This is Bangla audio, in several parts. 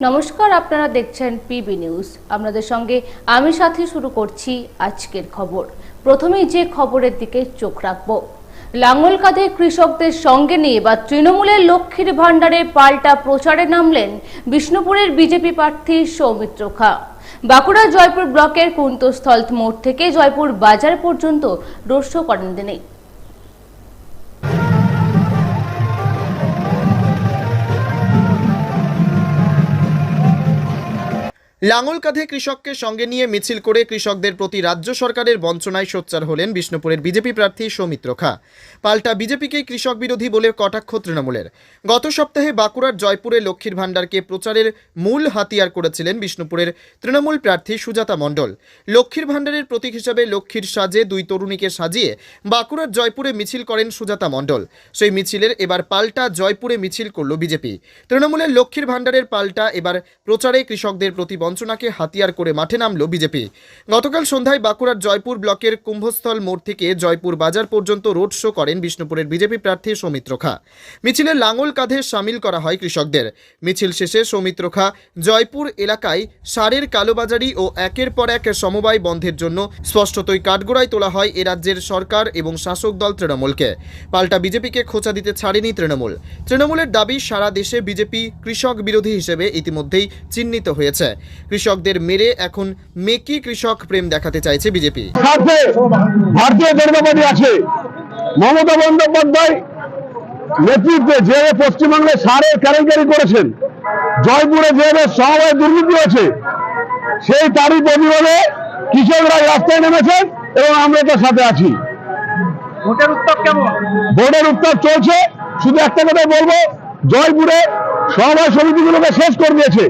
নমস্কার, আপনারা দেখছেন পিবি নিউজ। আপনাদের সঙ্গে আমি সাথে শুরু করছি আজকের খবর। প্রথমেই যে খবরের দিকে চোখ রাখবো, লাঙ্গল কাঁধে কৃষকদের সঙ্গে নিয়ে বা তৃণমূলের লক্ষ্মীর ভাণ্ডারে পাল্টা প্রচারে নামলেন বিষ্ণুপুরের বিজেপি প্রার্থী সৌমিত্র খাঁ। বাঁকুড়া জয়পুর ব্লকের কুন্তস্থল মোড় থেকে জয়পুর বাজার পর্যন্ত রোড শো করেন তিনি। লাঙ্গল কাঁধে কৃষককে সঙ্গে নিয়ে মিছিল করে কৃষকদের প্রতি রাজ্য সরকারের বঞ্চনায় সোচ্চার হলেন বিষ্ণুপুরের বিজেপি প্রার্থী সৌমিত্র খাঁ। পাল্টা বিজেপিকেই কৃষক বিরোধী বলে কটাক্ষ তৃণমূলের। গত সপ্তাহে বাঁকুড়ার জয়পুরে লক্ষ্মীর ভাণ্ডারকে প্রচারের মূল হাতিয়ার করেছিলেন বিষ্ণুপুরের তৃণমূল প্রার্থী সুজাতা মণ্ডল। লক্ষ্মীর ভাণ্ডারের প্রতীক হিসাবে লক্ষ্মীর সাজে দুই তরুণীকে সাজিয়ে বাঁকুড়ার জয়পুরে মিছিল করেন সুজাতা মণ্ডল। সেই মিছিলের এবার পাল্টা জয়পুরে মিছিল করল বিজেপি। তৃণমূলের লক্ষ্মীর ভাণ্ডারের পাল্টা এবার প্রচারে কৃষকদের প্রতি বঞ্চনাকে হাতিয়ার করে মাঠে নামল বিজেপি। গতকাল সন্ধ্যায় বাঁকুড়ার জয়পুর ব্লকের কুম্ভস্থল মোড় থেকে জয়পুর বাজার পর্যন্ত রোড শো করেন বিষ্ণুপুরের বিজেপি প্রার্থী সৌমিত্র খাঁ। মিছিলে লাঙ্গল কাঁধে সামিল করা হয় কৃষকদের। মিছিল শেষে সৌমিত্র খাঁ জয়পুর এলাকায় সারের কালোবাজারি ও একের পর এক সমবায় বন্ধের জন্য স্পষ্টতই কাঠগড়ায় তোলা হয় এ রাজ্যের সরকার এবং শাসক দল তৃণমূলকে। পাল্টা বিজেপিকে খোঁচা দিতে ছাড়েনি তৃণমূল। তৃণমূলের দাবি, সারা দেশে বিজেপি কৃষক বিরোধী হিসেবে ইতিমধ্যেই চিহ্নিত হয়েছে। কৃষকদের মেরে এখন মেকি কৃষক প্রেম দেখাতে চাইছে বিজেপি। ভারতীয় জনতা পার্টি আছে, মমতা বন্দ্যোপাধ্যায় নেতৃত্বে যেভাবে পশ্চিমবঙ্গে সারের কেলেঙ্কারি করেছেন, জয়পুরে যেভাবে সমবায় দুর্নীতি হয়েছে, সেই তারই প্রতিবাদে কৃষকরা রাস্তায় নেমেছেন এবং আমরা তার সাথে আছি। ভোটের উত্তাপ কেমন? ভোটের উত্তাপ চলছে। শুধু একটা কথা বলবো, জয়পুরে সমবায় সমিতিগুলোকে শেষ করে দিয়েছে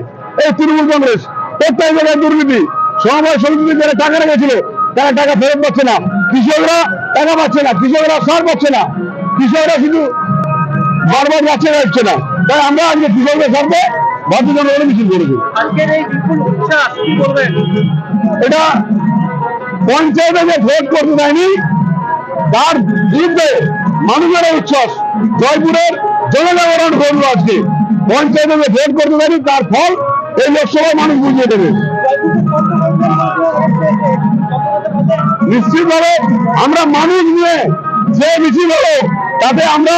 এই তৃণমূল কংগ্রেস। প্রত্যেক জায়গায় দুর্নীতি। সমবায় সমিতিতে যারা টাকা রেখেছিল তারা টাকা ফেরত পাচ্ছে না, কৃষকরা টাকা পাচ্ছে না, কৃষকরা সার পাচ্ছে না, কৃষকরা শুধু বারবার যাচ্ছে হচ্ছে না। তাই আমরা আজকে কৃষকদের স্বার্থে ভারতীয় জনতা পার্টি মিছিল করেছি। আজকের এই বিপুল উচ্ছ্বাস কি করবেন? এটা পঞ্চায়েতে যে ভোট করতে দেয়নি তার বিরুদ্ধে মানুষের উচ্ছ্বাস। জয়পুরের জনজাগরণ করবো আজকে। পঞ্চায়েতে যে ভোট করতে দেয়নি তার ফল এই লোকসভায় মানুষ বুঝিয়ে দেবে। নিশ্চিতভাবে আমরা মানুষ নিয়ে যে মিছিল হলো তাতে আমরা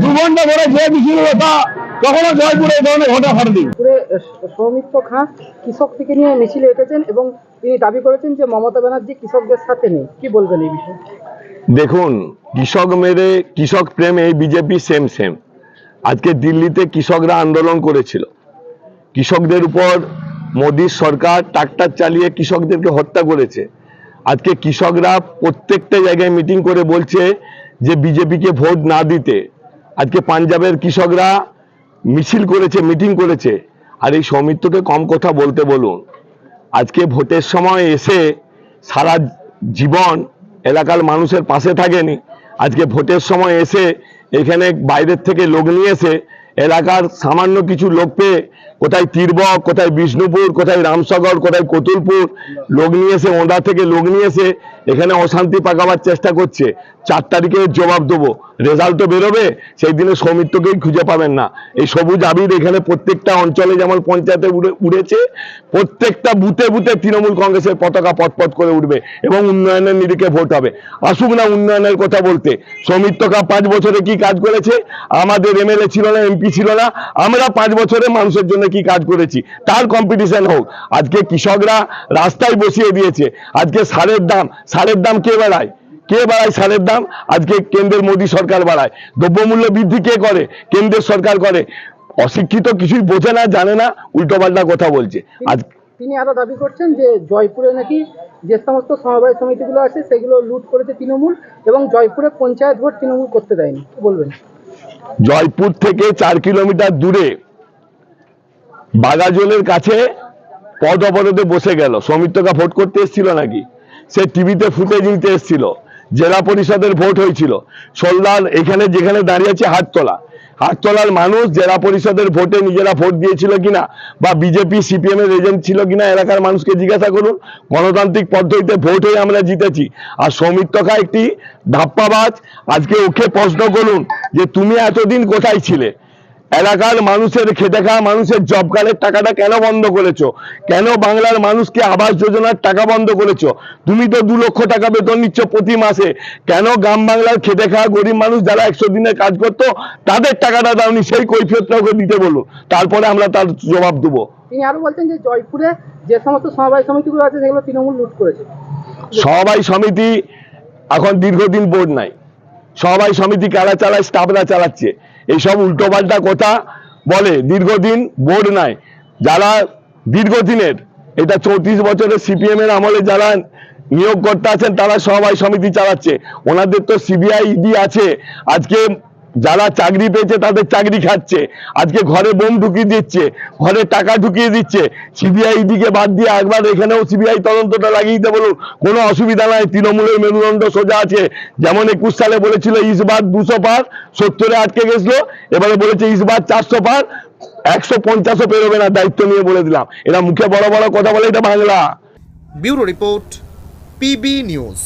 2 ঘন্টা ধরে যে মিছিল হলো তা কখনো জয়পুরে এই ধরনের ঘটনা ঘটেনি। সৌমিত্র খাঁ কৃষক থেকে নিয়ে মিছিলে এসেছেন এবং তিনি দাবি করেছেন যে মমতা ব্যানার্জি কৃষকদের সাথে নেই। কি বলবেন এই বিষয়ে? দেখুন, কৃষক মেরে কৃষক প্রেম এই বিজেপি সেম। আজকে দিল্লিতে কৃষকরা আন্দোলন করেছিল। কৃষকদের উপর মোদীর সরকার ট্রাক্টর চালিয়ে কৃষকদেরকে হত্যা করেছে। আজকে কৃষকরা প্রত্যেকটা জায়গায় মিটিং করে বলছে যে বিজেপিকে ভোট না দিতে। আজকে পাঞ্জাবের কৃষকরা মিছিল করেছে, মিটিং করেছে। আর এই সৌমিত্রকে কম কথা বলতে বলুন। আজকে ভোটের সময় এসে সারা জীবন এলাকার মানুষের পাশে থাকেনি। আজকে ভোটের সময় এসে এখানে বাইরের থেকে লোক নিয়ে এসে এলাকার সামান্য কিছু লোক পেয়ে কোথায় তির্বক, কোথায় বিষ্ণুপুর, কোথায় রামসাগর, কোথায় কতুলপুর লোক নিয়ে এসে, ওঁদা থেকে লোক নিয়ে এসে এখানে অশান্তি পাকাবার চেষ্টা করছে। 4 তারিখে জবাব দেবো, রেজাল্ট তো বেরোবে, সেই দিনে সৌমিত্রকেই খুঁজে পাবেন না। এই সবুজ আবির এখানে প্রত্যেকটা অঞ্চলে যেমন পঞ্চায়েতে উড়েছে, প্রত্যেকটা বুথে বুথে তৃণমূল কংগ্রেসের পতাকা পটপট করে উঠবে এবং উন্নয়নের নিরিখে ভোট হবে। আসুক না উন্নয়নের কথা বলতে। সৌমিত্র খাঁ 5 বছরে কি কাজ করেছে? আমাদের এমএলএ ছিল না, এমপি ছিল না, আমরা 5 বছরে মানুষের জন্য কি কাজ করেছি তার কম্পিটিশন হোক। আজকে কৃষকরা রাস্তায় বসিয়ে দিয়েছে। আজকে সারের দাম কে বাড়ায়? সারের দাম আজকে কেন্দ্রের মোদী সরকার বাড়ায়। দ্রব্যমূল্য বৃদ্ধি কে করে? কেন্দ্রের সরকার করে। অশিক্ষিত কিছুই বোঝে না, জানে না, উল্টোপাল্টা কথা বলছে। আজ তিনি আরো দাবি করছেন যে জয়পুরে নাকি যে সমস্ত সমবায় সমিতিগুলো আছে সেগুলো লুট করেছে তৃণমূল এবং জয়পুরে পঞ্চায়েত ভোট তৃণমূল করতে দেয়নি। কি বলবেন? জয়পুর থেকে 4 কিলোমিটার দূরে বাগাজলের কাছে পদ অবরোধে বসে গেল। সৌমিত্র খাঁ ভোট করতে এসেছিল নাকি? সে টিভিতে ফুটেজ নিতে এসেছিল। জেলা পরিষদের ভোট হয়েছিল। সোলদার এখানে যেখানে দাঁড়িয়ে আছে হাটতলার মানুষ জেলা পরিষদের ভোটে নিজেরা ভোট দিয়েছিল কিনা বা বিজেপি সিপিএম এর এজেন্ট ছিল কিনা এলাকার মানুষকে জিজ্ঞাসা করুন। গণতান্ত্রিক পদ্ধতিতে ভোট হয়ে আমরা জিতেছি। আর সৌমিত্র খাঁ একটি ধাপ্পাবাজ। আজকে ওকে প্রশ্ন করুন যে তুমি এতদিন কোথায় ছিলে? এলাকার মানুষের খেটে খাওয়া মানুষের জব কার্ডের টাকাটা কেন বন্ধ করেছো? কেন বাংলার মানুষকে আবাস যোজনার টাকা বন্ধ করেছো? তুমি তো 2 লক্ষ টাকা বেতন নিচ্ছ প্রতি মাসে, কেন গ্রাম বাংলার খেটে খাওয়া গরিব মানুষ যারা 100 দিনের কাজ করতো তাদের টাকাটা দাওনি? সেই কৈফিয়তটা ওকে দিতে বলুন, তারপরে আমরা তার জবাব দেবো। তিনি আরো বলছেন যে জয়পুরে যে সমস্ত সমবায় সমিতিগুলো আছে সেগুলো তৃণমূল লুট করেছে। সমবায় সমিতি এখন দীর্ঘদিন বোর্ড নাই, সমবায় সমিতি কারা চালায়? স্টাফরা চালাচ্ছে। এইসব উল্টোপাল্টা কথা বলে। দীর্ঘদিন বোর্ড নাই, যারা দীর্ঘদিনের, এটা 34 বছরের সিপিএম এর আমলে যারা নিয়োগকর্তা আছেন তারা সমবায় সমিতি চালাচ্ছে। ওনাদের তো সিবিআই ইডি আছে, আজকে যারা চাকরি পেয়েছে তাদের চাকরি খাচ্ছে, আজকে ঘরে বোম ঢুকিয়ে দিচ্ছে, ঘরে টাকা ঢুকিয়ে দিচ্ছে। সিবিআই ইডিকে বাদ দিয়ে একবার এখানেও সিবিআই তদন্তটা লাগিয়ে দিতে বলুন, কোনো অসুবিধা নাই। তৃণমূলের মেরুদণ্ড সোজা আছে। যেমন 21 সালে বলেছিল ইসবাত 200 পার, 70-এ আটকে গেছিল, এবারে বলেছে ইসবাত 400 পার, 150ও পেরোবে না, দায়িত্ব নিয়ে বলে দিলাম। এরা মুখে বড় বড় কথা বলে, এটা Bangla. Bureau report, PB news.